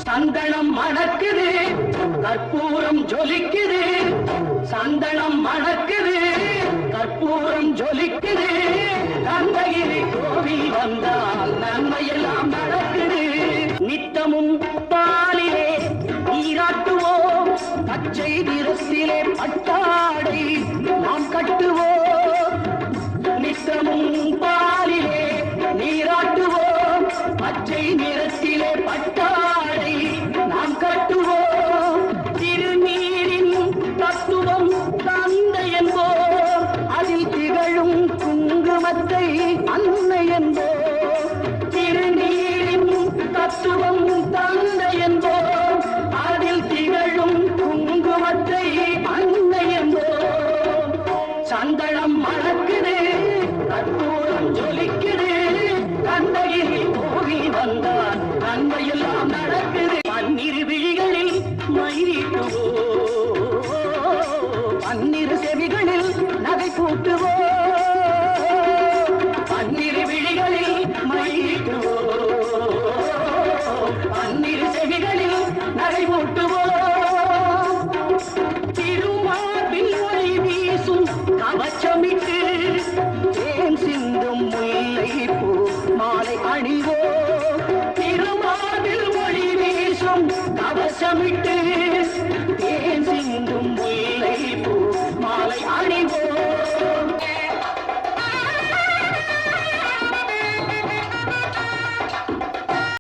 சந்தனம் மணக்குது கற்பூரம் ஜொலிக்குது சந்தனம் மணக்குது கற்பூரம் ஜொலிக்குது கந்தகிரி கோவில் வந்தால் நன்மையெல்லாம் நடக்குது நித்தமும் பாலிலே நீராட்டுவோம் பச்சை நிறத்திலே பட்டாடை நாம் கட்டுவோம் நித்தமும் பாலிலே நீராட்டுவோம் பச்சை நிறத்திலே பட்டாடை நாம் கட்டுவோம் திருநீரின் தத்துவம் தந்தை என்போம் அதில் திகழும் குங்குமத்தை அன்னை என்போம் திருநீரின் தத்துவம் தந்தை என்போம் அதில் திகழும் குங்குமத்தை அன்னை என்போம் சந்தனம் மணக்குது கற்பூரம் ஜொலிக்குது கந்தகிரி கோவில் வந்தால் நன்மையெல்லாம் நடக்குது பன்னிரு விழிகளில் மயிலிட்டுவோம் பன்னிரு செவிகளில் நகை கூட்டுவோம் பன்னிரு விழிகளில் மயிலிட்டுவோம் பன்னிரு செவிகளில் நகை கூட்டுவோம் திருமார்பில் ஒளி வீசும் கவச்சமிட்டு தேன் சிந்தும் முல்லை பூ மாலை அணிவோம் திருமார்பில் ஒளி வீசும் கவசமிட்டு